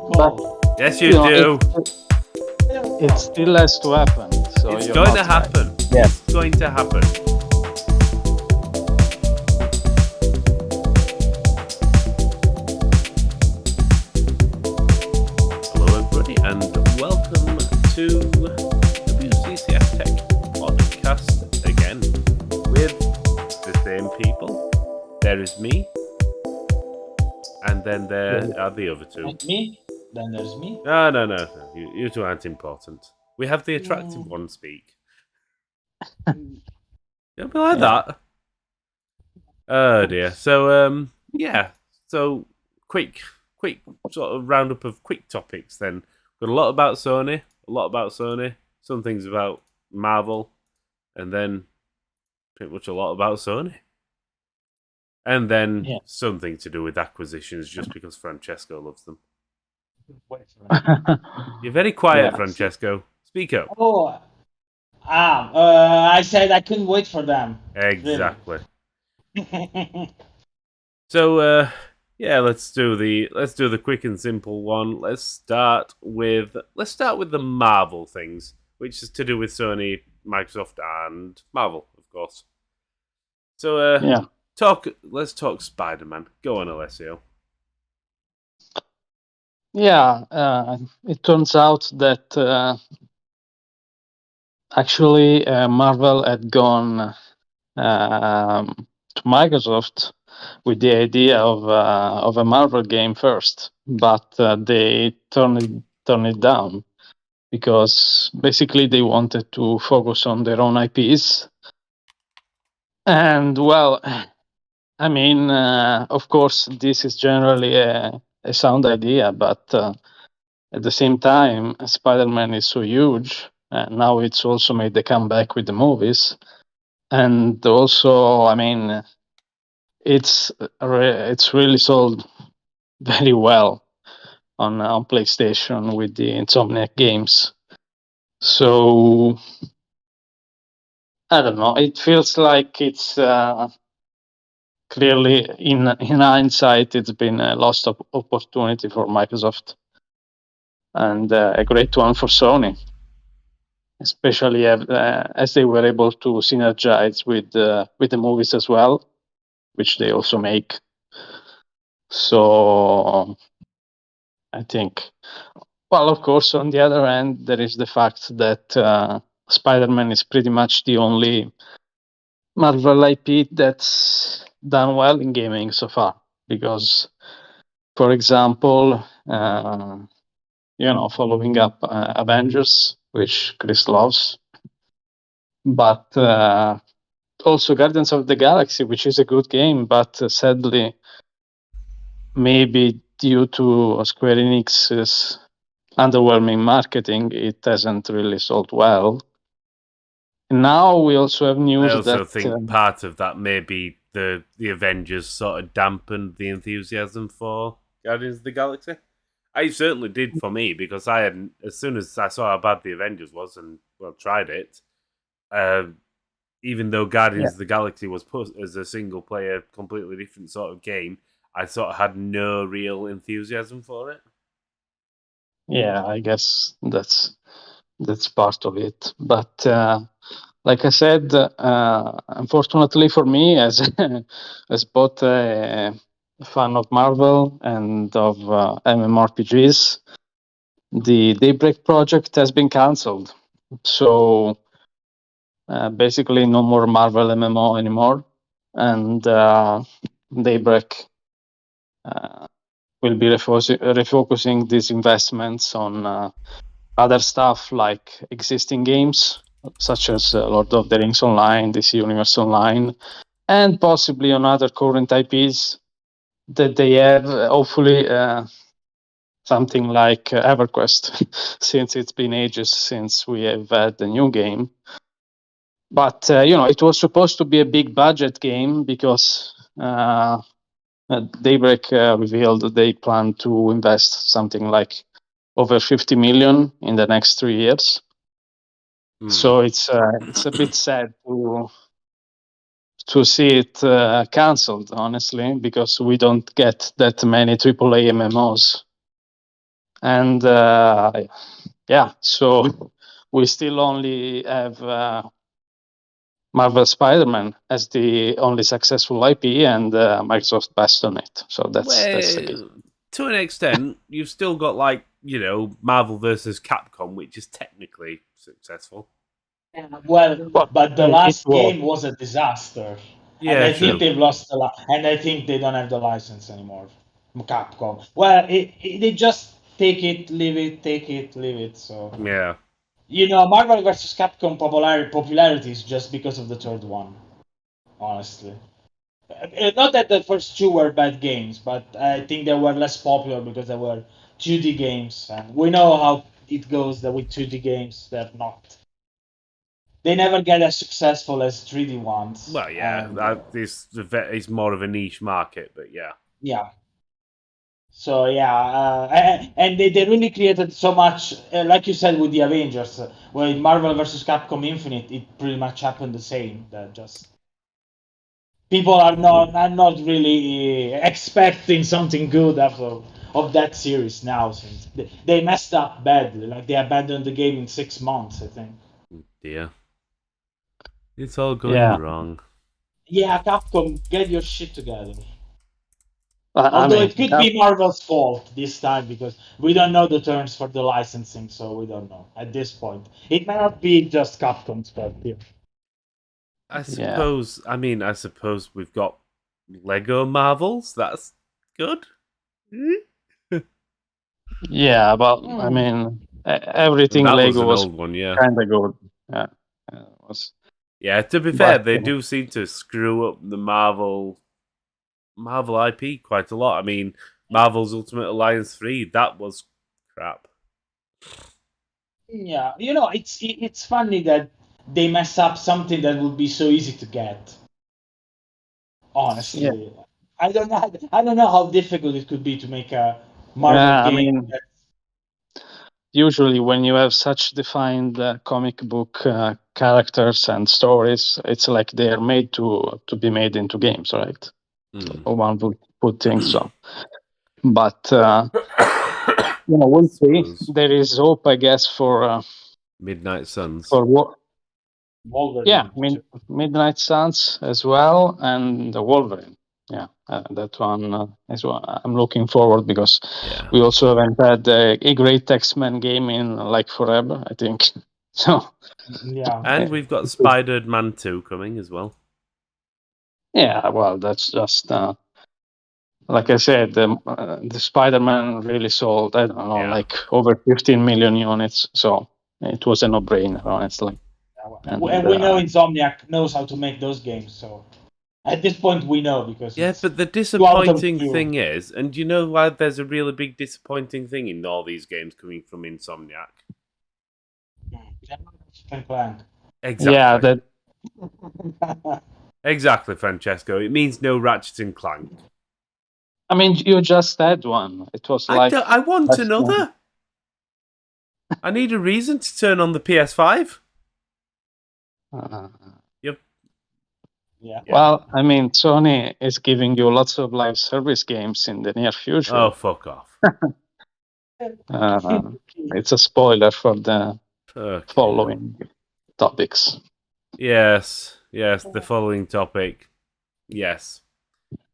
recall. Yes, you do. It still has to happen. So It's you're going not to happen. right. Yeah. It's going to happen. Hello, everybody, and welcome to WCCF Tech Podcast again with the same people. There is me, and then there are the other two. And me? Then there's me. No. You two aren't important. We have the attractive one speak. Don't be like that. Oh dear. So yeah. So quick sort of roundup of quick topics. Then got a lot about Sony, some things about Marvel, and then pretty much a lot about Sony, and then something to do with acquisitions, just because Francesco loves them. Wait for it. You're very quiet, Yeah. Francesco. Speak up. Oh, I said I couldn't wait for them. Exactly. Really. So yeah, let's do the quick and simple one. Let's start with the Marvel things, which is to do with Sony, Microsoft, and Marvel, of course. So Yeah. let's talk Spider-Man. Go on, Alessio. Yeah. It turns out that actually Marvel had gone to Microsoft with the idea of a Marvel game first, but they turned it down because basically they wanted to focus on their own IPs. And well, I mean, of course, this is generally a sound idea, but at the same time, Spider-Man is so huge, and now it's also made the comeback with the movies, and also, I mean, it's really sold very well on PlayStation with the Insomniac games. So I don't know. It feels like it's clearly in hindsight, it's been a lost opportunity for Microsoft and a great one for Sony, especially as they were able to synergize with the movies as well, which they also make. So I think, well, of course, on the other hand, there is the fact that Spider-Man is pretty much the only Marvel IP that's done well in gaming so far. Because, for example, following up Avengers, which Chris loves, but also Guardians of the Galaxy, which is a good game, but sadly, maybe due to Square Enix's underwhelming marketing, it hasn't really sold well. Now we also have news I also that think part of that may be the Avengers sort of dampened the enthusiasm for Guardians of the Galaxy. I certainly did for me, because I had, as soon as I saw how bad the Avengers was and tried it, even though Guardians of the Galaxy was put as a single player, completely different sort of game, I sort of had no real enthusiasm for it. Yeah, I guess that's part of it. But like I said, unfortunately for me, as as both a fan of Marvel and of MMORPGs, the Daybreak project has been cancelled. So basically, no more Marvel MMO anymore, and Daybreak will be refocusing these investments on other stuff like existing games, such as Lord of the Rings Online, DC Universe Online, and possibly on other current IPs that they have, hopefully something like EverQuest, since it's been ages since we have had the new game. But, it was supposed to be a big budget game because Daybreak revealed that they plan to invest something like over 50 million in the next 3 years. So it's a bit sad to see it cancelled, honestly, because we don't get that many AAA MMOs And so we still only have Marvel Spider-Man as the only successful IP, and Microsoft passed on it. So that's the key. Well, to an extent, you've still got Marvel versus Capcom, which is technically successful. Well, but the it last was. game was a disaster, and Yeah, I think true. they've lost and I think they don't have the license anymore. Capcom. Well, they just take it, leave it, take it, leave it. So Yeah. Marvel versus Capcom popularity is just because of the third one. Honestly, not that the first two were bad games, but I think they were less popular because they were 2D games, and we know how it goes that with 2D games they're not. They never get as successful as 3D ones. Well, yeah, And, this is more of a niche market, but yeah. yeah. So yeah, and they really created so much, like you said with the Avengers, with Marvel versus Capcom Infinite, it pretty much happened the same. That just people are not really expecting something good after of that series now, since they messed up badly. Like they abandoned the game in 6 months, I think. Dear. It's all going Yeah. wrong. Yeah, Capcom, get your shit together. I Although mean, it could be Marvel's fault this time because we don't know the terms for the licensing, so we don't know at this point. It may not be just Capcom's fault here. I suppose we've got Lego Marvels. That's good. Yeah, but I mean, everything That was Lego an was old one, yeah. kind of good. Yeah, it was. Yeah, to be fair, But, they do seem to screw up the Marvel IP quite a lot. I mean, Marvel's Ultimate Alliance 3, that was crap. Yeah, it's funny that they mess up something that would be so easy to get. Honestly, Yeah. I don't know how difficult it could be to make a Marvel Yeah, I game. mean, usually when you have such defined comic book characters and stories, it's like they are made to be made into games, right? One would think so. But we'll see. Suppose. There is hope, I guess, for Midnight Suns. for what. Wolverine. Yeah, Midnight Suns as well, and the Wolverine. Yeah, that one is what I'm looking forward, because we also haven't had a great X-Men game in like forever, I think. So yeah, and we've got Spider-Man 2 coming as well. yeah, well, that's just like I said, the Spider-Man really sold, I don't know, like over 15 million units, so it was a no-brainer, honestly. and we know Insomniac knows how to make those games, so at this point we know because but the disappointing thing is, and you know why there's a really big disappointing thing in all these games coming from Insomniac? Exactly. Yeah, that. Exactly, Francesco. It means no Ratchet and Clank. I mean, you just had one. It was like I want another. I need a reason to turn on the PS5. Yep. Yeah. Well, I mean, Sony is giving you lots of live service games in the near future. Oh, fuck off. It's a spoiler for the following topics. Yes, the following topic. Yes.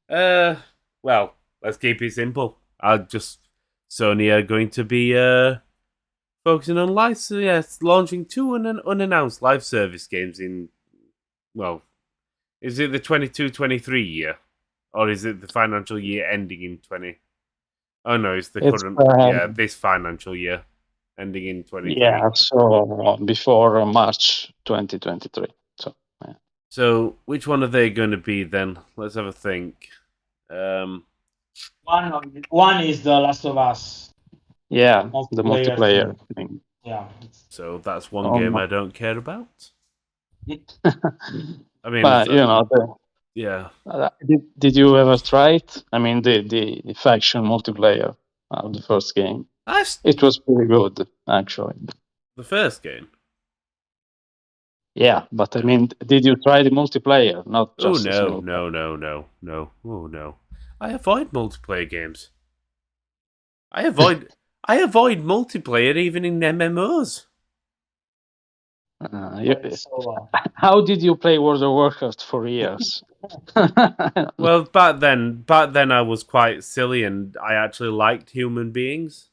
Well, let's keep it simple. Sony are going to be focusing on launching 2 unannounced live service games in, well, is it the 22-23 year? Or is it the financial year ending in 20? Oh no, it's the current, this financial year ending in 23. Yeah, so before March 2023. So, which one are they going to be then? Let's have a think. One is The Last of Us. Yeah, the multiplayer thing. Yeah. So that's one game I don't care about. I mean, but yeah. Did you ever try it? I mean, the faction multiplayer of the first game. It was pretty good, actually. The first game. Yeah, but I mean, did you try the multiplayer? Not just no. Oh no. I avoid multiplayer games. I I avoid multiplayer even in MMOs. How did you play World of Warcraft for years? Well, back then I was quite silly and I actually liked human beings.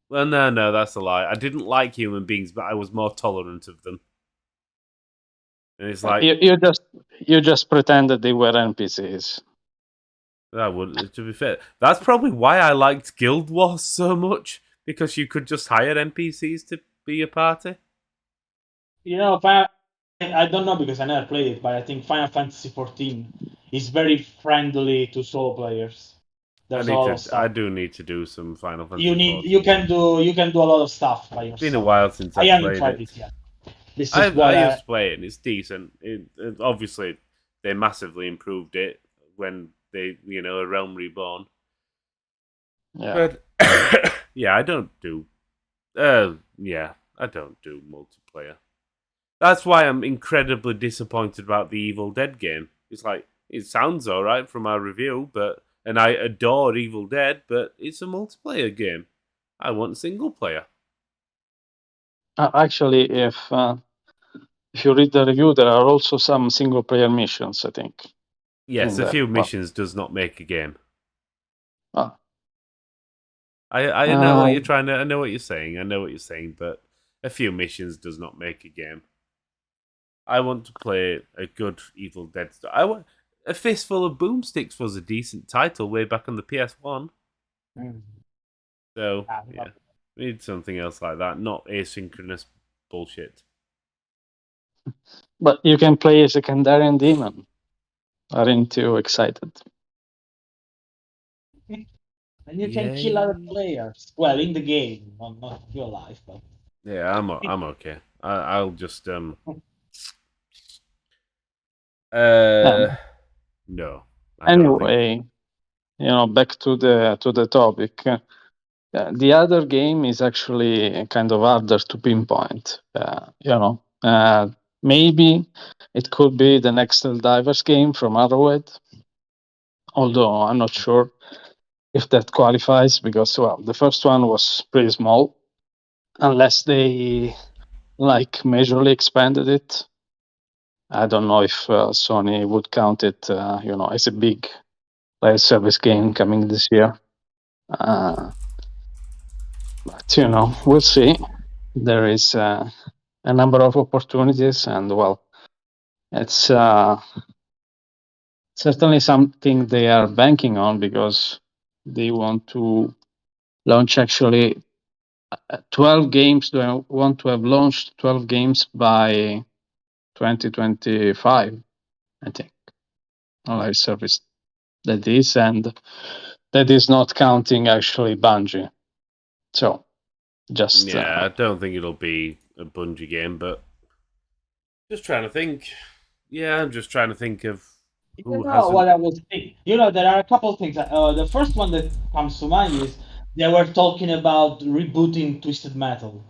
Well, no, that's a lie. I didn't like human beings, but I was more tolerant of them. And it's like you just pretended they were NPCs. that would, to be fair, that's probably why I liked Guild Wars so much, because you could just hire NPCs to be a party. You know, I don't know because I never played it, but I think Final Fantasy XIV is very friendly to solo players. There's a lot of stuff. I do need to do some Final Fantasy. You can do a lot of stuff by yourself. It's been a while since I I haven't played tried it. it yet. This is I what used to play it, and it's decent. Obviously, they massively improved it when they, A Realm Reborn. Yeah. But yeah, I don't do. I don't do multiplayer. That's why I'm incredibly disappointed about the Evil Dead game. It's like, it sounds alright from our review, and I adore Evil Dead, but it's a multiplayer game. I want single player. Actually, if you read the review, there are also some single player missions, I think. Yes, a few missions does not make a game. Oh. I know what you're trying to. I know what you're saying. But a few missions does not make a game. I want to play a good Evil Dead. A Fistful of Boomsticks was a decent title way back on the PS1. So yeah, we need something else like that, not asynchronous bullshit. But you can play a Secondarian Demon. Aren't you excited? And you can kill other players. Well, in the game, not in real life, but yeah, I'm okay. I'll just no. Anyway, back to the topic. The other game is actually kind of harder to pinpoint. Maybe it could be the next Helldivers game from Arrowhead, although I'm not sure if that qualifies because, the first one was pretty small, unless they majorly expanded it. I don't know if Sony would count it, as a big live service game coming this year. But we'll see. There is a number of opportunities, and it's certainly something they are banking on because they want to launch actually 12 games. They want to have launched 12 games by 2025, I think. Live service that is, and that is not counting actually Bungie. So, just I don't think it'll be a Bungie game, but just trying to think. Yeah, I'm just trying to think of who hasn't. What I was thinking. There are a couple of things. The first one that comes to mind is they were talking about rebooting Twisted Metal,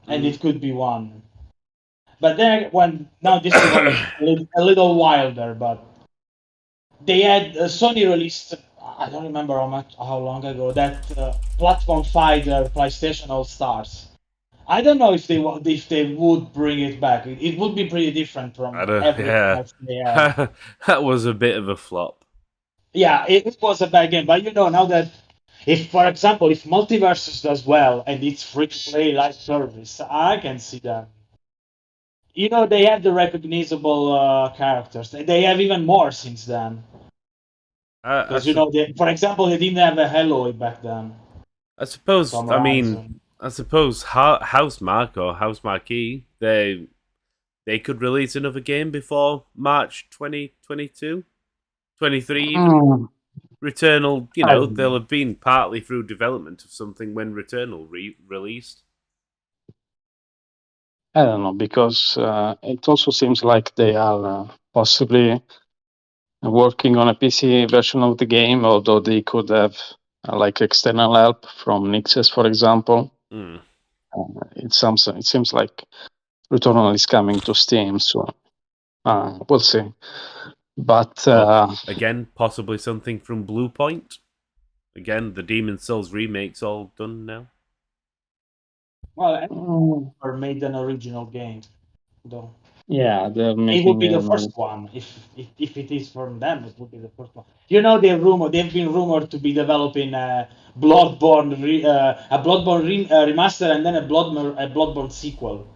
and it could be one. But then this is a little wilder, but they had Sony released. I don't remember how long ago that platform fighter PlayStation All Stars. I don't know if they would bring it back. It would be pretty different from everything else they had. That was a bit of a flop. Yeah, it was a bad game, but now that for example, if Multiversus does well and it's free to play live service, I can see that. They have the recognizable characters. They have even more since then. Because for example, they didn't have a Hellboy back then. I suppose. I suppose Housemarque or Housemarque, they could release another game before March 2022, 23 even. Returnal, they'll have been partly through development of something when Returnal released. I don't know, because it also seems like they are possibly working on a PC version of the game, although they could have external help from Nixes, for example. It seems like Returnal is coming to Steam, so we'll see. But again, possibly something from Bluepoint. Again, the Demon Souls remake's all done now. Well, or made an original game, though. Yeah, they're It making would be the first one. If it is from them, it would be the first one. You know, they've been rumored to be developing a Bloodborne remaster and then a Bloodborne sequel.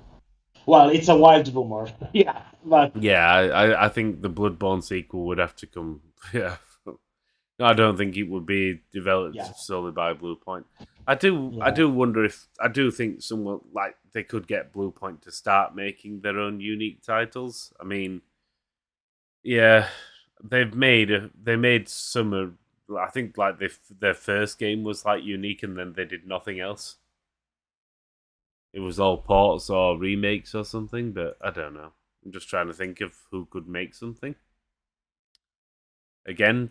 Well, it's a wild rumor. Yeah, but Yeah, I think the Bloodborne sequel would have to come. Yeah, I don't think it would be developed Yeah. solely by Bluepoint. I do wonder if I do think someone like they could get Bluepoint to start making their own unique titles. I mean, yeah, they made some. I think like their first game was like unique, and then they did nothing else. It was all ports or remakes or something, but I don't know. I'm just trying to think of who could make something. Again,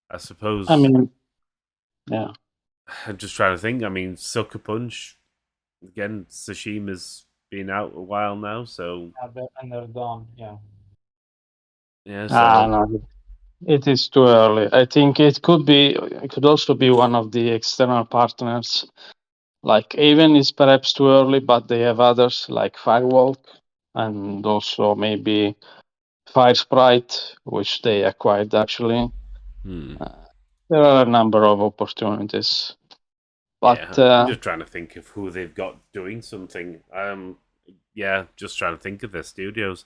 I suppose. I mean, yeah. I'm just trying to think. I mean, Sucker Punch. Again, Tsushima's been out a while now, so and they're done. Yeah. yeah. So No, it is too early. I think it could also be one of the external partners. Like Aven is perhaps too early, but they have others like Firewalk and also maybe Fire Sprite, which they acquired actually. There are a number of opportunities. But yeah, I'm just trying to think of who they've got doing something. Yeah, just trying to think of their studios.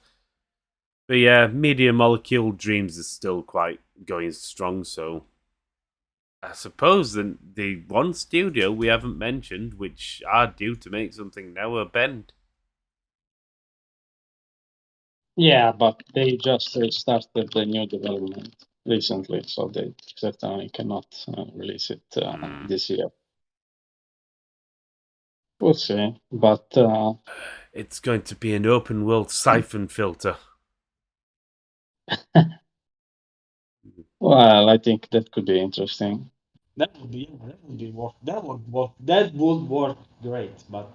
But yeah, Media Molecule Dreams is still quite going strong, so I suppose the one studio we haven't mentioned, which are due to make something now, are Bend. yeah, but they just started the new development recently, so they certainly cannot release it this year. We'll see, but It's going to be an open world siphon filter. well, I think that could be interesting. That would work great, but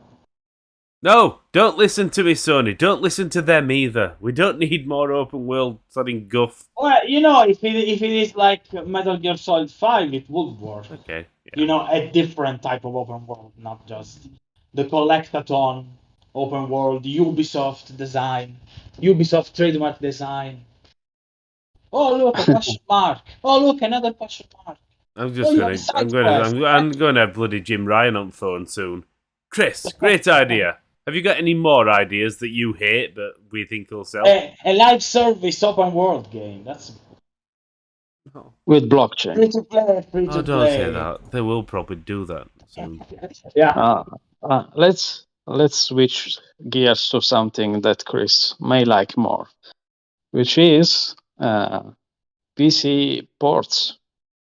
No, don't listen to me, Sony. Don't listen to them either. We don't need more open world sodding guff. well, you know, if it is like Metal Gear Solid 5, it would work. Okay. Yeah. You know, a different type of open world, not just the collectathon open world, Ubisoft design, Ubisoft trademark design. Oh look, a question mark. Oh look, another question mark. I'm going to have bloody Jim Ryan on phone soon. Chris, great idea. Have you got any more ideas that you hate but we think will sell? A live service open world game. That's with blockchain. free to play. Oh, don't say that. They will probably do that soon. Yeah. Let's switch gears to something that Chris may like more, which is PC ports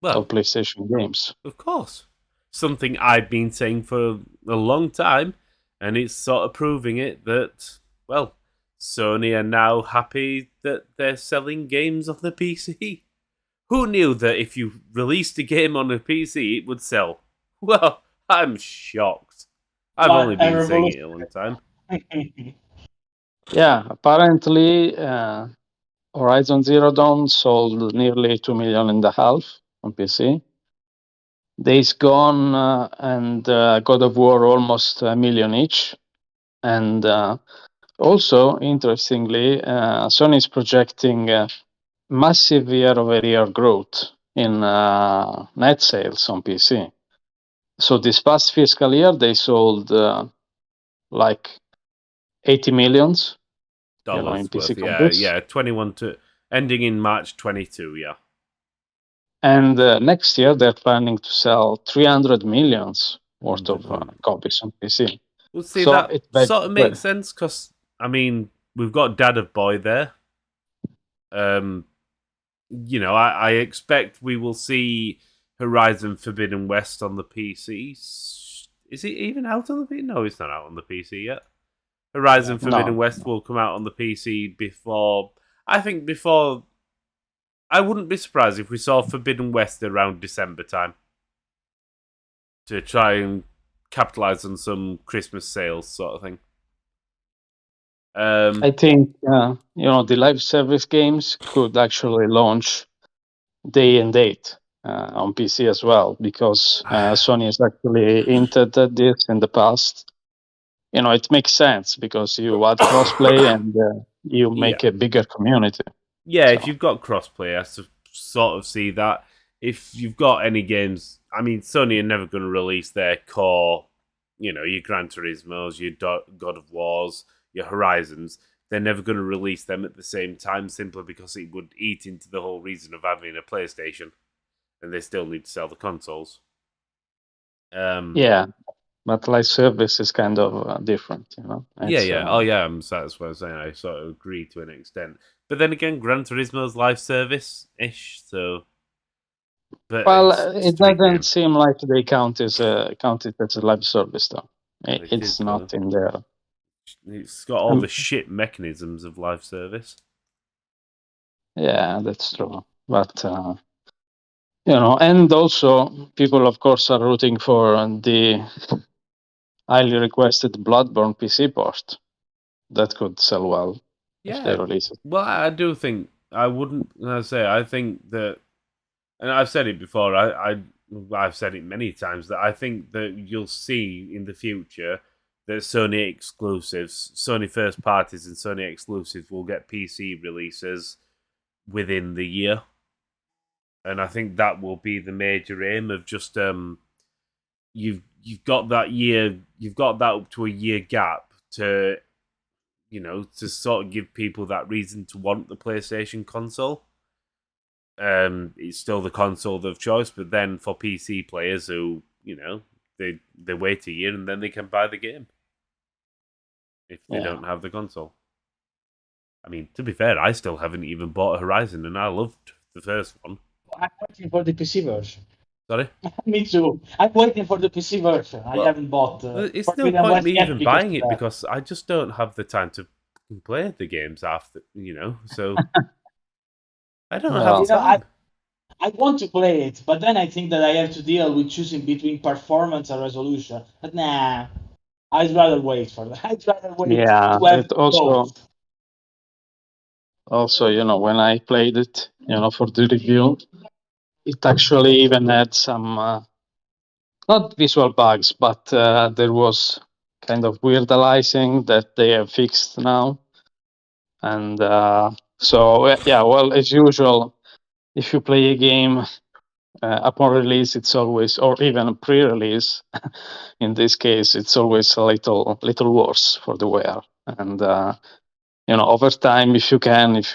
of PlayStation games. Of course. Something I've been saying for a long time, and it's sort of proving it that, well, Sony are now happy that they're selling games on the PC. Who knew that if you released a game on a PC, it would sell? Well, I'm shocked. I've only been saying it a long time. Yeah, apparently Horizon Zero Dawn sold nearly 2.5 million on PC. Days Gone and God of War almost 1 million each. And also, interestingly, Sony is projecting massive year-over-year growth in net sales on PC. So this past fiscal year, they sold like 80 millions dollars in PC worth. Yeah, 21 to ending in March 22. Yeah. And next year, they're planning to sell 300 millions worth of copies on PC. We'll see, so that sort of makes sense because, I mean, we've got Dad of Boy there. You know, I expect we will see Horizon Forbidden West on the PC. Is it even out on the PC? No, it's not out on the PC yet. Horizon Forbidden West will come out on the PC before... I wouldn't be surprised if we saw Forbidden West around December time to try and capitalize on some Christmas sales sort of thing. I think the live service games could actually launch day and date. on PC as well, because Sony has actually hinted at this in the past. It makes sense because you add crossplay and you make a bigger community. Yeah, So. if you've got crossplay, I sort of see that. If you've got any games, I mean, Sony are never going to release their core, your Gran Turismos, your God of Wars, your Horizons. They're never going to release them at the same time simply because it would eat into the whole reason of having a PlayStation, and they still need to sell the consoles. Yeah, but live service is kind of different, Yeah. Oh, yeah. That's what I'm saying. I sort of agree to an extent, but then again, Gran Turismo's live service ish. So, but well, it's it doesn't seem like they count it as a live service, though. It's not in there. It's got all the shit mechanisms of live service. Yeah, that's true. But and also people, of course, are rooting for the highly requested Bloodborne PC port. That could sell well if they release it. Well, I do think I wouldn't. I think that, and I've said it before. I've said it many times that I think that you'll see in the future that Sony exclusives, Sony first parties, and Sony exclusives will get PC releases within the year, and I think that will be the major aim of just you've got that year, you've got that up to a year gap to to sort of give people that reason to want the PlayStation console. It's still the console of choice, but then for PC players who, they wait a year and then they can buy the game if they don't have the console. I mean, to be fair, I still haven't even bought a Horizon, and I loved the first one. I'm waiting for the PC version. Sorry? Me too. I'm waiting for the PC version. I haven't bought. It's no point me even buying it because I just don't have the time to play the games after, so I don't have time. I want to play it, but then I think that I have to deal with choosing between performance and resolution. But nah, I'd rather wait for that. I'd rather wait to have both. Also, when I played it, for the review, it actually even had some not visual bugs, but there was kind of weird aliasing that they have fixed now. And so, well, as usual, if you play a game upon release, it's always, or even pre-release, in this case, it's always a little worse for the wear. And over time, if you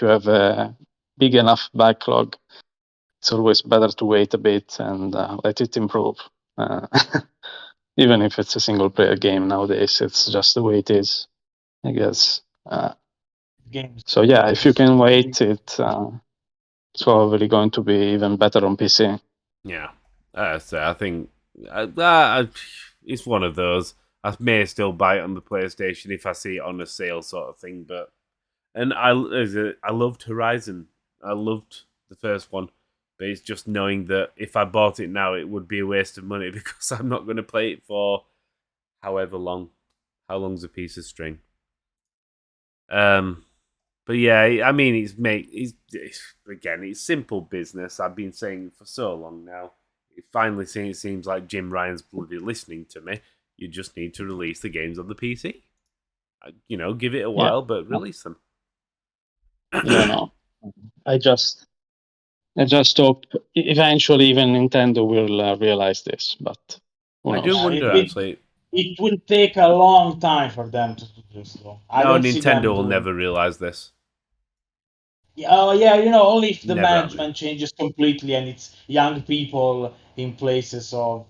have a big enough backlog, it's always better to wait a bit and let it improve. Even if it's a single player game nowadays, it's just the way it is, I guess. So yeah, if you can wait, it's probably going to be even better on PC. Yeah, so I think it's one of those. I may still buy it on the PlayStation if I see it on a sale, sort of thing. And I loved Horizon. I loved the first one, but it's just knowing that if I bought it now, it would be a waste of money because I'm not going to play it for however long. How long's a piece of string? But yeah, I mean, it's simple business. I've been saying it for so long now. It finally seems like Jim Ryan's bloody listening to me. You just need to release the games on the PC. Give it a while, but release them. I just hope eventually even Nintendo will realize this. But I do wonder, actually. It will take a long time for them to do this, though. No, Nintendo will never realize this. Oh yeah, only if the management changes completely and it's young people in places of,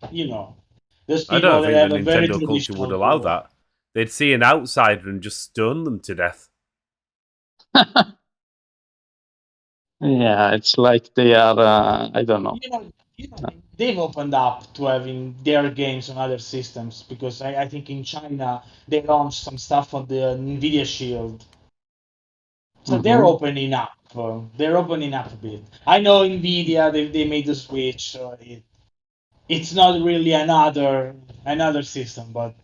those people I don't that have think the Nintendo culture would allow that. They'd see an outsider and just stone them to death. Yeah, it's like they are. I don't know. They've opened up to having their games on other systems because I think in China they launched some stuff on the Nvidia Shield. So they're opening up. They're opening up a bit. I know Nvidia. They made the switch, so it's not really another system. But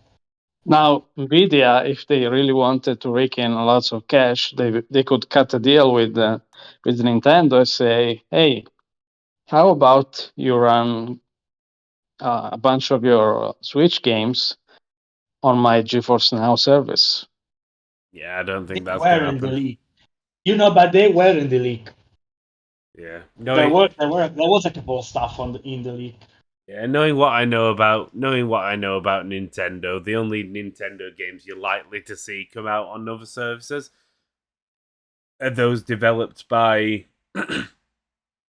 now Nvidia, if they really wanted to rake in lots of cash, they could cut a deal with Nintendo and say, "Hey, how about you run a bunch of your Switch games on my GeForce Now service? Yeah, I don't They think that's were gonna in the happen. leak. But they were in the leak. Yeah, There was a couple of stuff in the leak. knowing what I know about Nintendo, the only Nintendo games you're likely to see come out on other services are those developed by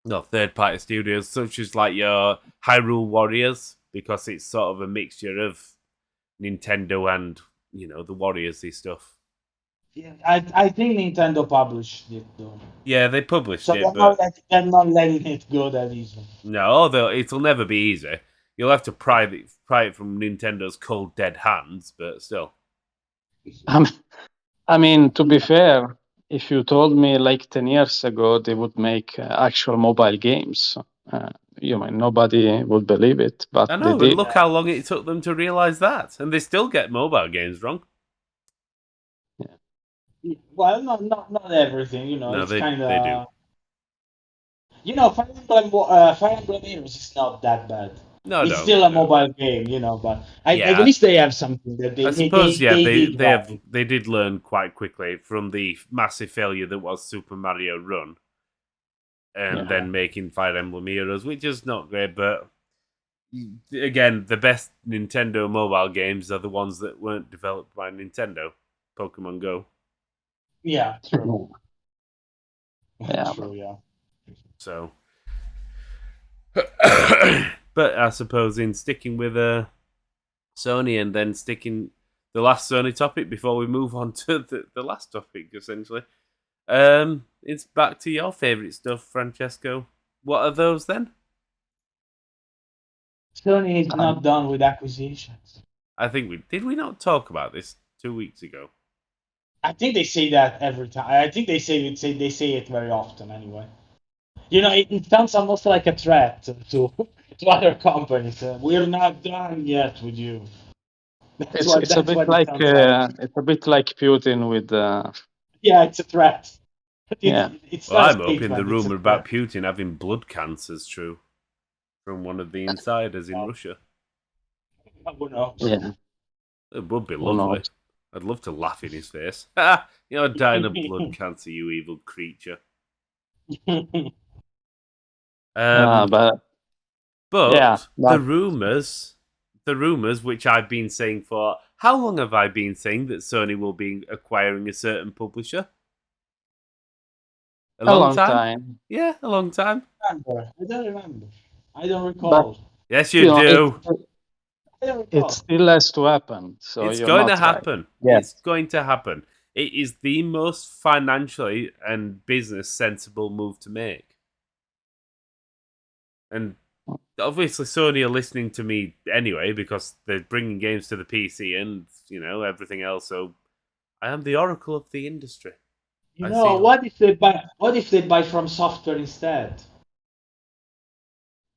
third-party studios, such as like your Hyrule Warriors, because it's sort of a mixture of Nintendo and the Warriors-y stuff. Yeah, I think Nintendo published it though, Yeah, they published so it, but they're not letting it go that easy. no, although it'll never be easy. You'll have to pry it from Nintendo's cold dead hands, but still. I mean, to be fair, if you told me like 10 years ago they would make actual mobile games, nobody would believe it, but I they know, and did. look how long it took them to realize that, and they still get mobile games wrong. Well, not everything. No, It's they kind do. of. Fire Emblem Heroes is not that bad. No, It's no, still a no. mobile game, but at Yeah, least they have something that I suppose. Yeah, they did right. they did learn quite quickly from the massive failure that was Super Mario Run, and then making Fire Emblem Heroes, which is not great. But again, the best Nintendo mobile games are the ones that weren't developed by Nintendo. Pokemon Go. Yeah, true. Yeah. True, yeah. So, but I suppose in sticking with Sony and then sticking the last Sony topic before we move on to the last topic, essentially, it's back to your favourite stuff, Francesco. What are those then? Sony is not done with acquisitions. I think did we not talk about this 2 weeks ago? I think they say that every time. I think they say it very often anyway. It sounds almost like a threat to other companies. We're not done yet with you. It's a bit like Putin with. Yeah, it's a threat. It's well, not I'm a hoping the statement, rumor about Putin having blood cancer is true from one of the insiders in Russia. Who knows? Yeah. It would be Who lovely. knows? I'd love to laugh in his face. You're dying of blood cancer, you evil creature. But yeah, the rumors, which I've been saying for how long have I been saying that Sony will be acquiring a certain publisher? A long time? Yeah, a long time. I don't remember. I don't recall. But, yes, you do. It still has to happen. So it's going to happen. Right. Yes. It's going to happen. It is the most financially and business sensible move to make. And obviously Sony are listening to me anyway because they're bringing games to the PC and everything else. So I am the oracle of the industry. What if they buy from Software instead?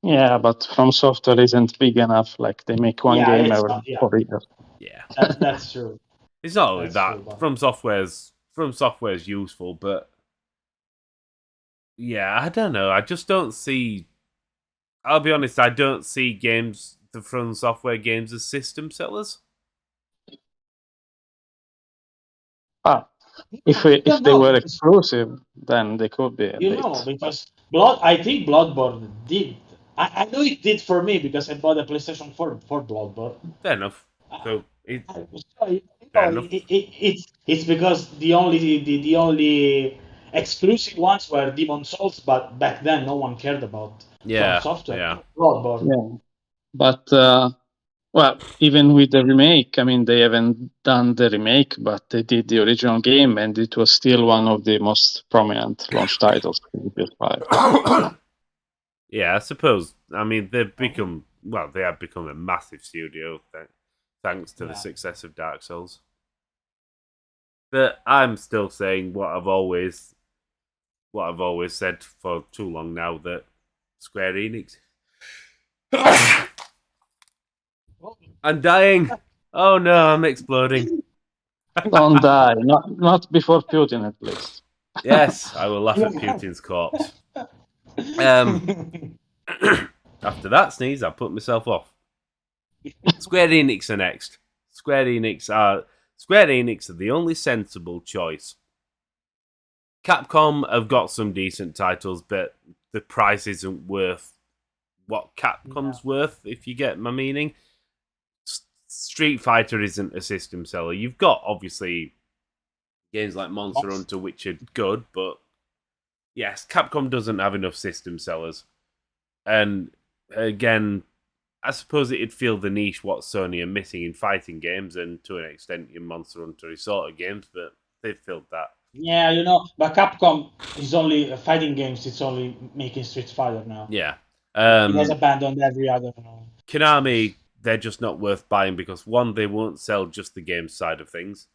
Yeah, but From Software isn't big enough. Like they make one game every 4 years. Yeah, that's true. It's not only that. From Software's useful, but yeah, I don't know. I just don't see. I'll be honest. I don't see the From Software games as system sellers. If they were exclusive, then they could be. Because I think Bloodborne did. I know it did for me because I bought a PlayStation 4 for Bloodborne. Fair enough. So it's because the only exclusive ones were Demon Souls, but back then no one cared about From Software. Yeah. Bloodborne. Yeah, but even with the remake, I mean, they haven't done the remake, but they did the original game, and it was still one of the most prominent launch titles for the PS5. Yeah, I suppose. I mean, they have become a massive studio thanks to the success of Dark Souls. But I'm still saying what I've always said for too long now, that Square Enix. I'm dying. Oh no, I'm exploding. Don't die. Not before Putin, at least. Yes, I will laugh at Putin's corpse. After that sneeze, I put myself off. Square Enix are next. Square Enix are the only sensible choice. Capcom have got some decent titles, but the price isn't worth what Capcom's worth, if you get my meaning. Street Fighter isn't a system seller. You've got, obviously, games like Monster Hunter, which are good, but yes, Capcom doesn't have enough system sellers. And again, I suppose it'd fill the niche what Sony are missing in fighting games and to an extent in Monster Hunter sort of games, but they've filled that. Yeah, but Capcom is only fighting games. It's only making Street Fighter now. Yeah. It has abandoned every other. Konami, they're just not worth buying because one, they won't sell just the game side of things,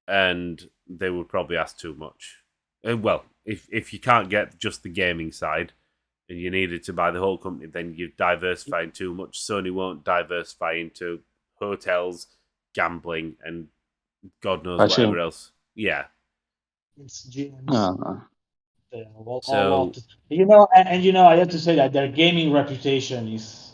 and they would probably ask too much. Well, if you can't get just the gaming side and you needed to buy the whole company, then you're diversifying too much. Sony won't diversify into hotels, gambling, and God knows whatever else. Yeah. It's gyms. So, I have to say that their gaming reputation is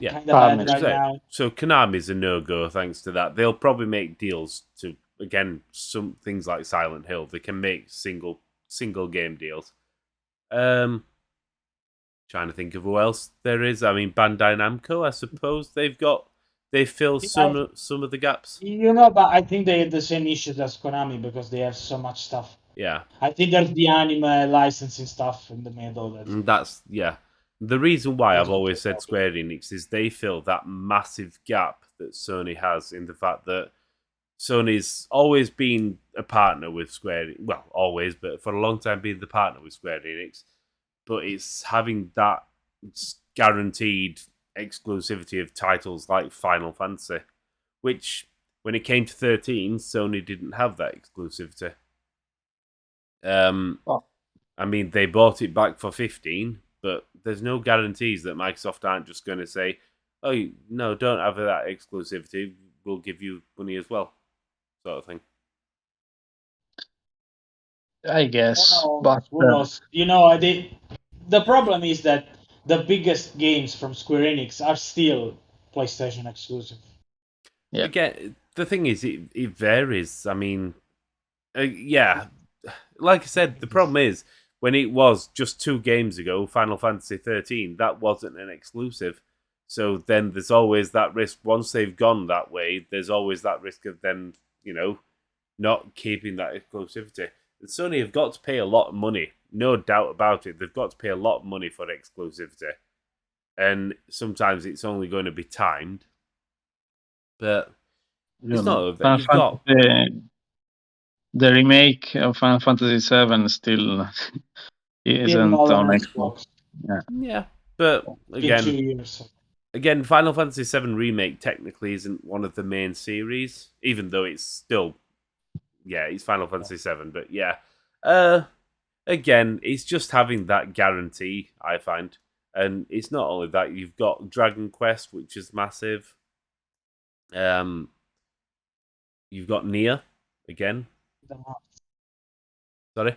kind of bad right now. So Konami's a no-go thanks to that. They'll probably make deals to, again, some things like Silent Hill. They can make single game deals. Trying to think of who else there is. I mean, Bandai Namco, I suppose they fill some of the gaps. But I think they have the same issues as Konami because they have so much stuff. Yeah. I think there's the anime licensing stuff in the middle. The reason why I've always said Square Enix is they fill that massive gap that Sony has in the fact that Sony's always been a partner with Square Enix. Well, always, but for a long time being the partner with Square Enix. But it's having that guaranteed exclusivity of titles like Final Fantasy, which, when it came to 13, Sony didn't have that exclusivity. I mean, they bought it back for 15, but there's no guarantees that Microsoft aren't just going to say, oh, no, don't have that exclusivity, we'll give you money as well, sort of thing. I guess. Who knows? The problem is that the biggest games from Square Enix are still PlayStation exclusive. Yeah. Again, the thing is, it varies. I mean, like I said, the problem is, when it was just 2 games ago, Final Fantasy 13, that wasn't an exclusive. So then there's always that risk. Once they've gone that way, there's always that risk of them, not keeping that exclusivity. And Sony have got to pay a lot of money, no doubt about it. They've got to pay a lot of money for exclusivity. And sometimes it's only going to be timed. But it's not that you've got... The remake of Final Fantasy VII still isn't on Xbox. Yeah, but again, Final Fantasy VII Remake technically isn't one of the main series, even though it's still, it's Final Fantasy VII. But again, it's just having that guarantee, I find. And it's not only that, you've got Dragon Quest, which is massive. You've got Nier, again. Sorry?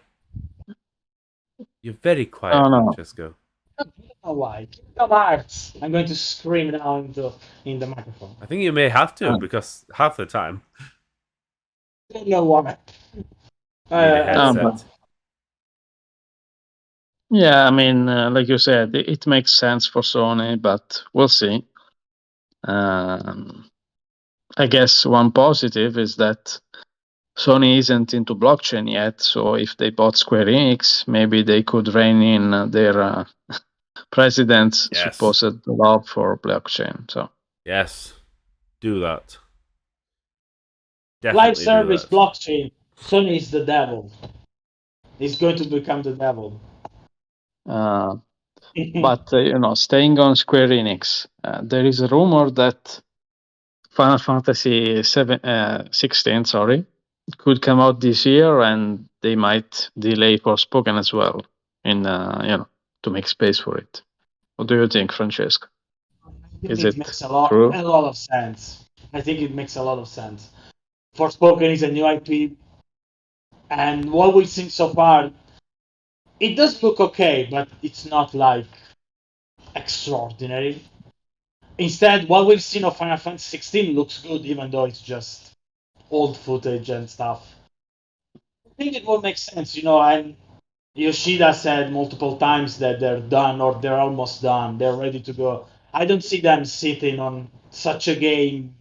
You're very quiet, Francesco. I don't know why. Kingdom Hearts. I'm going to scream now in the microphone. I think you may have to, because half the time. I don't know why. Yeah, I mean, like you said, it makes sense for Sony, but we'll see. I guess one positive is that Sony isn't into blockchain yet, so if they bought Square Enix, maybe they could rein in their president's supposed love for blockchain. So yes, do that. Definitely live service blockchain. Sony is the devil. He's going to become the devil. But staying on Square Enix, there is a rumor that Final Fantasy 16, could come out this year, and they might delay Forspoken as well, to make space for it. What do you think, Francesco? It makes a lot of sense. I think it makes a lot of sense. Forspoken is a new IP, and what we've seen so far, it does look okay, but it's not like extraordinary. Instead, what we've seen of Final Fantasy 16 looks good, even though it's just old footage and stuff. I think it will make sense, and Yoshida said multiple times that they're done or they're almost done. They're ready to go. I don't see them sitting on such a game.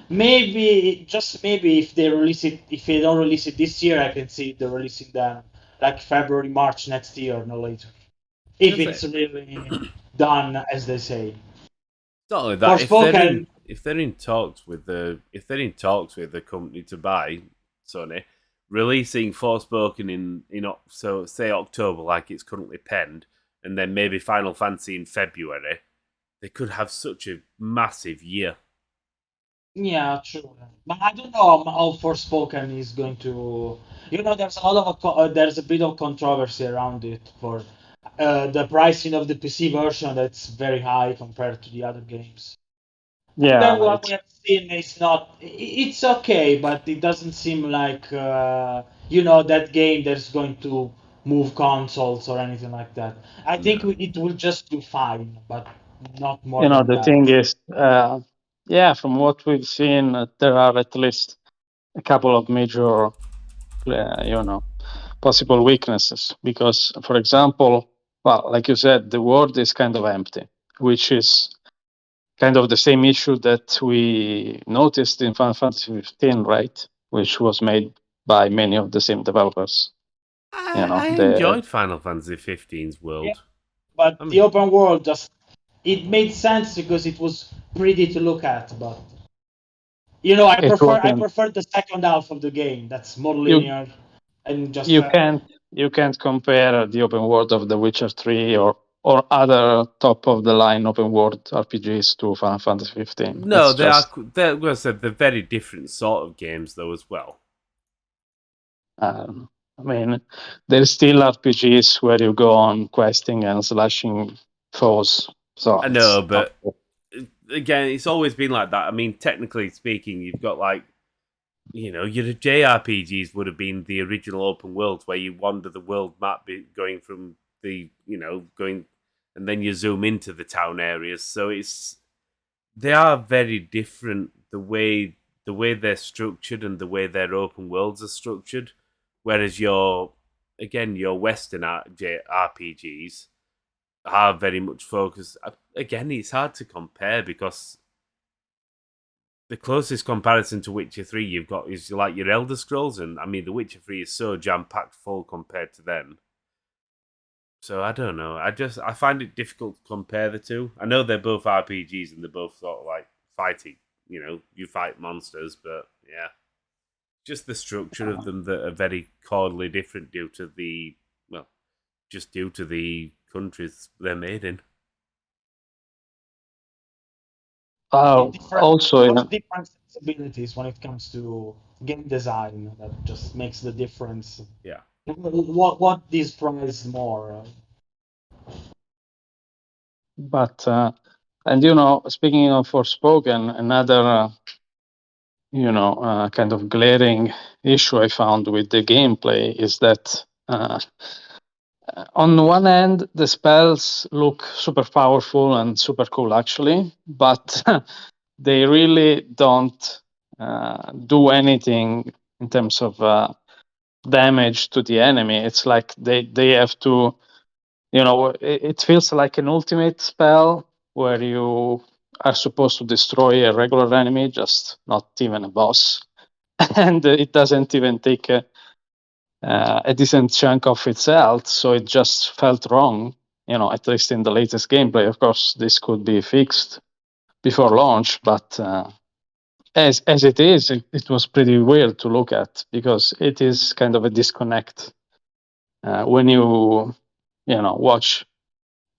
Maybe, just maybe, if they don't release it this year, I can see they're releasing them like February, March next year, no later. If it's really done, as they say. Not only that, Forspoken, if they're in talks with the company to buy Sony, releasing Forspoken in so say October, like it's currently penned, and then maybe Final Fantasy in February, they could have such a massive year. yeah, true. But I don't know how Forspoken is going to. There's a lot of there's a bit of controversy around it for the pricing of the PC version. That's very high compared to the other games. Yeah, Then what we have seen is not. It's okay, but it doesn't seem like that game that's going to move consoles or anything like that. I think it will just do fine, but not more than the that. thing is, from what we've seen, there are at least a couple of major, possible weaknesses. Because, for example, well, like you said, the world is kind of empty, which is kind of the same issue that we noticed in Final Fantasy 15, right? Which was made by many of the same developers. I enjoyed Final Fantasy 15's world. Yeah, but the open world it made sense because it was pretty to look at. But I prefer the second half of the game. That's more linear and just. You can't compare the open world of The Witcher 3 or other top of the line open world RPGs to Final Fantasy 15. No, they're very different sort of games though as well. There's still RPGs where you go on questing and slashing foes. So I know, but again, it's always been like that. Technically speaking, you've got your JRPGs would have been the original open world where you wander the world map, going from the going, and then you zoom into the town areas. So they are very different the way they're structured and the way their open worlds are structured. Whereas your Western RPGs are very much focused. Again, it's hard to compare because the closest comparison to Witcher 3 you've got is like your Elder Scrolls, and The Witcher 3 is so jam-packed full compared to them. So I don't know. I find it difficult to compare the two. I know they're both RPGs and they're both sort of like fighting. You fight monsters, but yeah. Just the structure of them that are very cordially different due to the countries they're made in. Also, different sensibilities when it comes to game design. That just makes the difference. Yeah. What these prize more? But speaking of Forspoken, another kind of glaring issue I found with the gameplay is that on one end the spells look super powerful and super cool actually, but they really don't do anything in terms of damage to the enemy. It's like they have to, it feels like an ultimate spell where you are supposed to destroy a regular enemy, just not even a boss. And it doesn't even take a decent chunk of its health, so it just felt wrong, at least in the latest gameplay. Of course, this could be fixed before launch, but as it is, it was pretty weird to look at because it is kind of a disconnect when you watch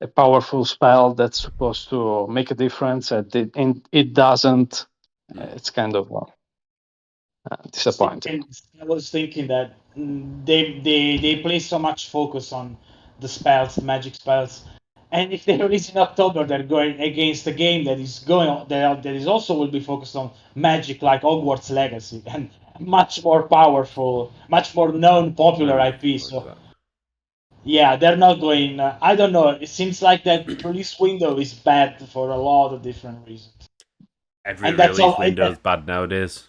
a powerful spell that's supposed to make a difference and it doesn't. It's kind of disappointing. I was thinking that they place so much focus on the spells, the magic spells, and if they release in October, they're going against a game that is also will be focused on magic, like Hogwarts Legacy, and much more powerful, much more known, popular IP. So Yeah, they're not going. I don't know. It seems like that release window is bad for a lot of different reasons, Every and that's release all. window is bad nowadays.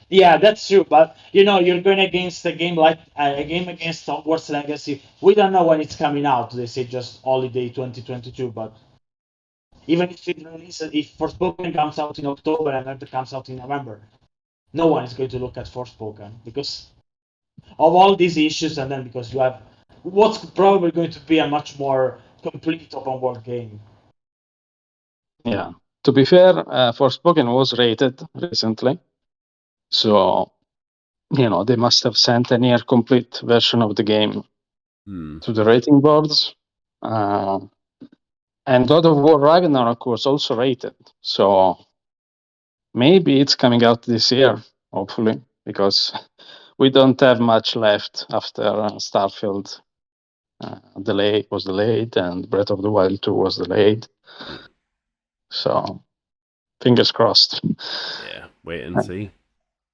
Yeah, that's true. But you're going against a game like a game against Hogwarts Legacy. We don't know when it's coming out. They say just holiday 2022. But even if it releases, if Forspoken comes out in October and then it comes out in November, no one is going to look at Forspoken because of all these issues, and then because you have what's probably going to be a much more complete open world game. Yeah. To be fair, Forspoken was rated recently, so they must have sent a near complete version of the game to the rating boards. And God of War Ragnarok was also rated, so maybe it's coming out this year, hopefully, because we don't have much left after Starfield was delayed, and Breath of the Wild 2 was delayed. So, fingers crossed. Yeah, wait and see.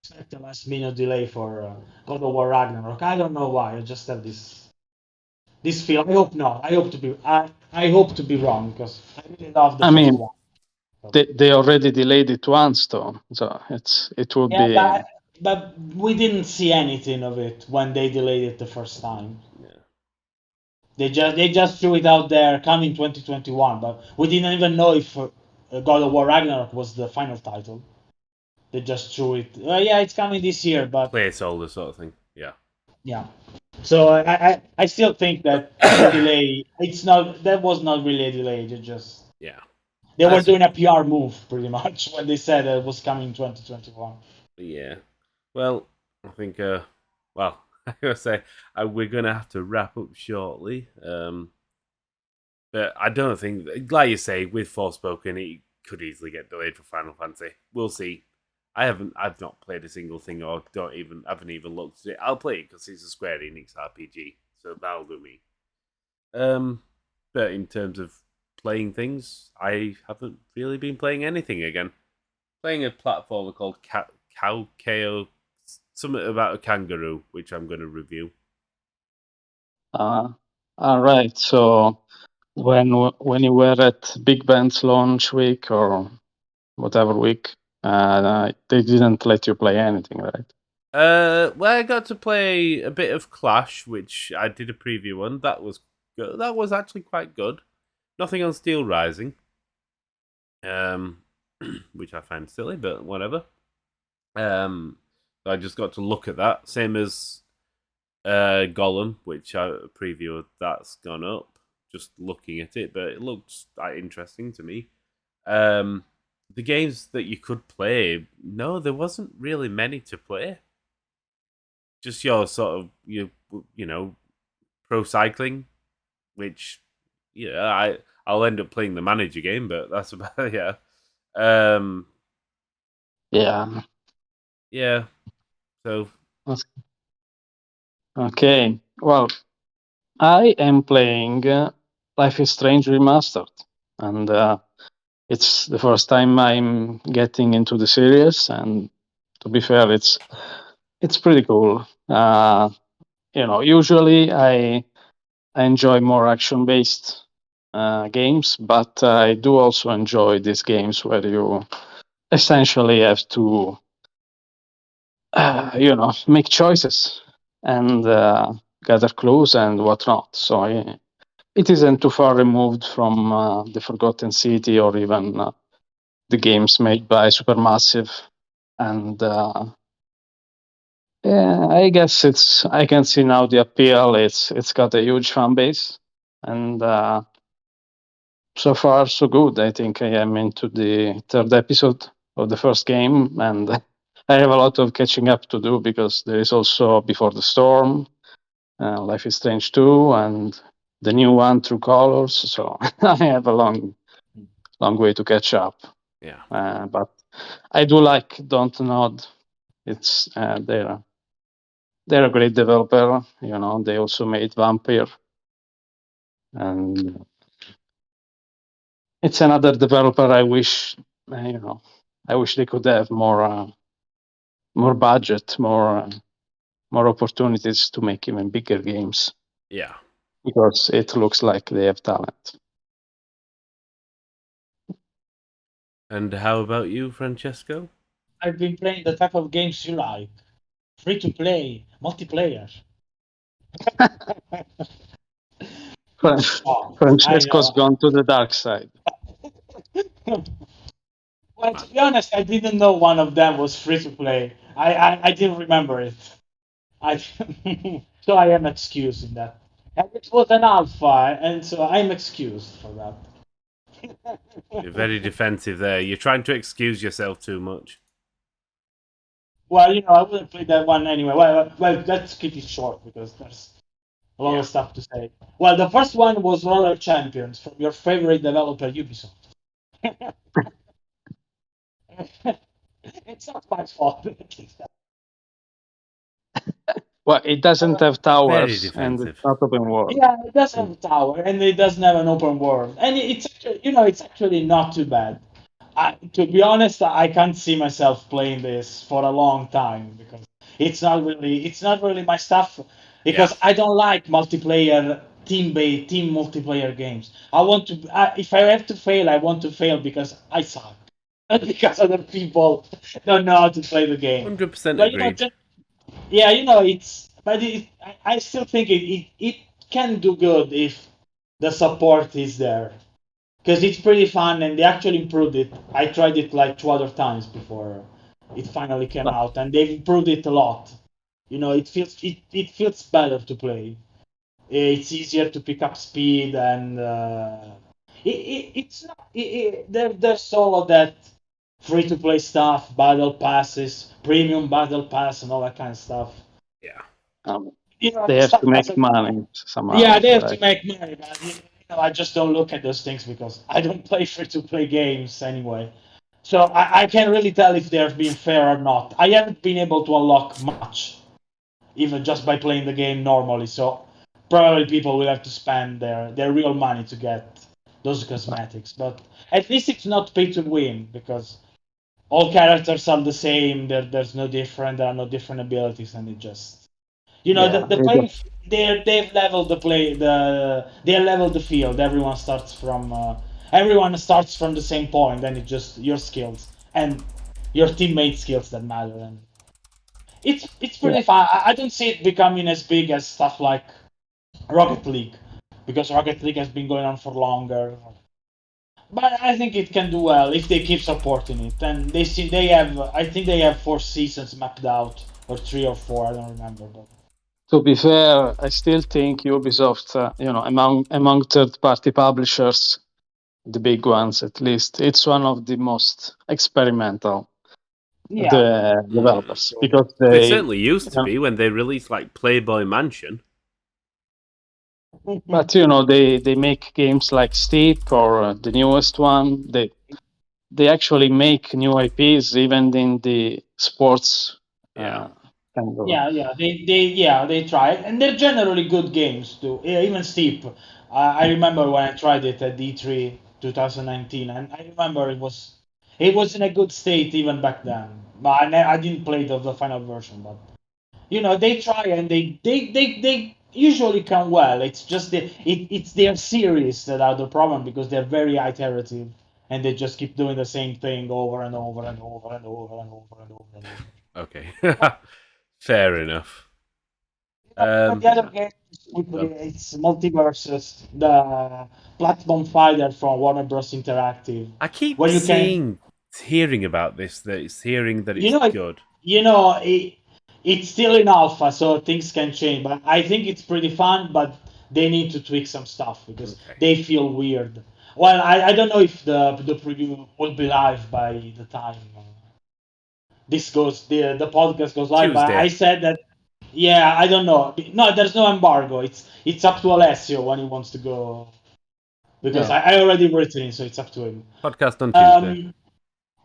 Expect a last minute delay for God of War Ragnarok. I don't know why. I just have this feel. I hope not. I hope to be. I hope to be wrong because I really love the I first mean, one. they already delayed it once, though, so it would Yeah, be. but we didn't see anything of it when they delayed it the first time. Yeah. They just threw it out there, coming 2021, but we didn't even know if God of War Ragnarok was the final title. They just threw it. Yeah, it's coming this year, but Placeholder sort of thing. Yeah. yeah. So I still think that the delay that was not really a delay. Yeah. They were That's- doing a PR move pretty much when they said it was coming 2021. Yeah. Well, I think. Well, I gotta say, we're gonna have to wrap up shortly. But I don't think, like you say, with Forspoken, it could easily get delayed for Final Fantasy. We'll see. I've not played a single thing, or haven't even looked at it. I'll play it because it's a Square Enix RPG, so that'll do me. But in terms of playing things, I haven't really been playing anything again. Playing a platformer called Cow KO, something about a kangaroo, which I'm going to review. All right. So when you were at Big Band's launch week or whatever week, they didn't let you play anything, right? Well, I got to play a bit of Clash, which I did a preview on. That was good. That was actually quite good. Nothing on Steel Rising, which I find silly, but whatever. I just got to look at that. Same as Gollum, which I previewed. That's gone up. Just looking at it, but it looks interesting to me. The games that you could play, no, there wasn't really many to play. Just your sort of pro cycling, which I'll end up playing the manager game, but that's about yeah. Yeah. Yeah. So Okay. Well, I am playing Life is Strange Remastered, and it's the first time I'm getting into the series. And to be fair, it's pretty cool. Usually I enjoy more action-based games, but I do also enjoy these games where you essentially have to, make choices and gather clues and whatnot. So it isn't too far removed from the Forgotten City or even the games made by Supermassive. And yeah, I guess I can see now the appeal. It's got a huge fan base, and so far so good. I think I am into the third episode of the first game, and I have a lot of catching up to do because there is also Before the Storm, Life is Strange 2, and the new one, True Colors. So I have a long way to catch up. yeah. But I do like Don't Nod. It's they're a great developer. They also made Vampire, and it's another developer. I wish they could have more budget, more opportunities to make even bigger games. Yeah. because it looks like they have talent. And how about you, Francesco? I've been playing the type of games you like. Free to play, multiplayer. Oh, I Francesco's know. gone to the dark side. Well, to be honest, I didn't know one of them was free to play. I didn't remember it. I so I am excused in that. And it was an alpha, and so I'm excused for that. You're very defensive there. You're trying to excuse yourself too much. Well, I wouldn't play that one anyway. Well, let's keep it short because there's a lot of stuff to say. Well, the first one was Roller Champions from your favorite developer, Ubisoft. It's not my fault. Well, it doesn't have Very towers and it's defensive. not open world. Yeah, it does have a tower and it doesn't have an open world, and it's actually, it's actually not too bad. To be honest, I can't see myself playing this for a long time because it's not really my stuff. Because I don't like multiplayer team multiplayer games. If I have to fail, I want to fail because I suck, not because other people don't know how to play the game. 100% But agreed. yeah, I still think it can do good if the support is there because it's pretty fun and they actually improved it. I tried it like 2 other times before it finally came out, and they've improved it a lot. It feels better to play. It's easier to pick up speed, and it's not. There's all of that free to play stuff, battle passes, premium battle pass, and all that kind of stuff. Yeah. They The have stuff to make doesn't. money somehow. Yeah, they have to right? make money, but I just don't look at those things because I don't play free to play games anyway. So I can't really tell if they're being fair or not. I haven't been able to unlock much, even just by playing the game normally. So probably people will have to spend their real money to get those cosmetics. But at least it's not pay to win because all characters are the same. There's no different. There are no different abilities, and it just Yeah, the play. They've leveled the play. They leveled the field. Everyone starts from the same point, and it's just your skills and your teammate skills that matter. And it's pretty fun. I don't see it becoming as big as stuff like Rocket League because Rocket League has been going on for longer. But I think it can do well if they keep supporting it. And they have, I think they have 4 seasons mapped out, or 3 or 4. I don't remember. But to be fair, I still think Ubisoft, among third-party publishers, the big ones at least, it's one of the most experimental yeah, the developers because They they, certainly used to be when they released like Playboy Mansion. but they make games like Steep or the newest one. They actually make new IPs even in the sports. Yeah. Kind of. they try, and they're generally good games too. Yeah, even Steep. I remember when I tried it at D3 2019, and I remember it was in a good state even back then. But I didn't play the final version, but they try, and they usually come well. It's just it's their series that are the problem because they're very iterative, and they just keep doing the same thing over and over and over and over and over and over and over. Okay. Fair enough. But the other game it's Multiverses, the platform fighter from Warner Bros. Interactive. I keep Where you can, hearing about this, that it's hearing that you it's know, good. it's still in alpha, so things can change. But I think it's pretty fun. But they need to tweak some stuff because they feel weird. Well, I don't know if the preview will be live by the time the podcast goes live. But Tuesday. I said that. Yeah, I don't know. No, there's no embargo. It's up to Alessio when he wants to go, because I already written it, so it's up to him. Podcast on Tuesday.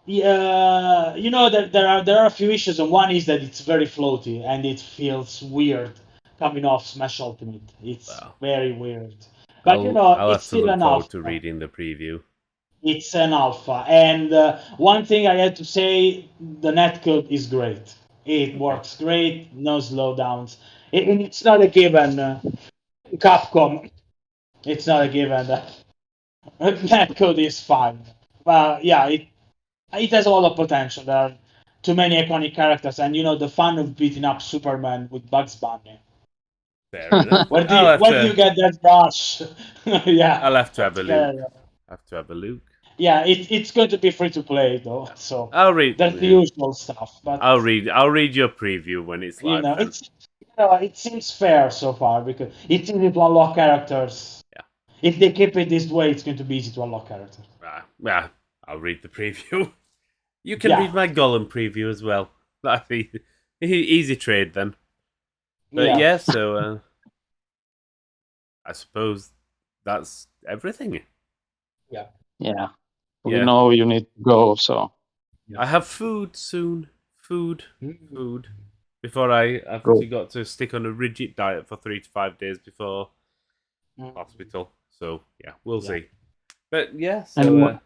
Yeah, that there are a few issues, and one is that it's very floaty and it feels weird coming off Smash Ultimate. It's very weird. But I'll it's have to still look an forward alpha. to reading the preview. It's an alpha, and one thing I had to say: the netcode is great. It works great, no slowdowns, and it's not a given. Capcom, it's not a given that netcode is fine. But yeah, it has a lot of potential. There are too many iconic characters, and the fun of beating up Superman with Bugs Bunny. Fair enough. Where do you get that rush? Yeah, I'll have to have a yeah, look. Have to have a look. yeah. It's going to be free to play though, so I'll read. that's the usual stuff. But I'll read your preview when it's live. Then. it's it seems fair so far because it's easy to unlock characters. Yeah. If they keep it this way, it's going to be easy to unlock characters. Yeah, I'll read the preview. You can read my Gollum preview as well. That'd be easy trade then. But yeah, so I suppose that's everything. Yeah. Yeah. We know you need to go, so. I have food soon. Food. Before I've got to stick on a rigid diet for 3 to 5 days before hospital. So yeah, we'll see. But yeah, so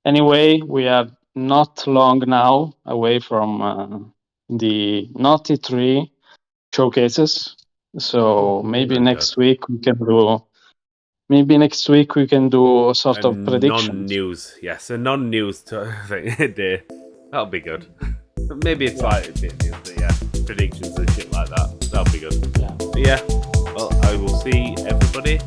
anyway, we are not long now away from the Naughty 3 showcases. So maybe next week we can do. Maybe next week we can do a sort of predictions. Non-news, yes, a non-news day. That'll be good. But maybe it's like a bit news, but yeah, predictions and shit like that. That'll be good. Yeah. But yeah, well, I will see everybody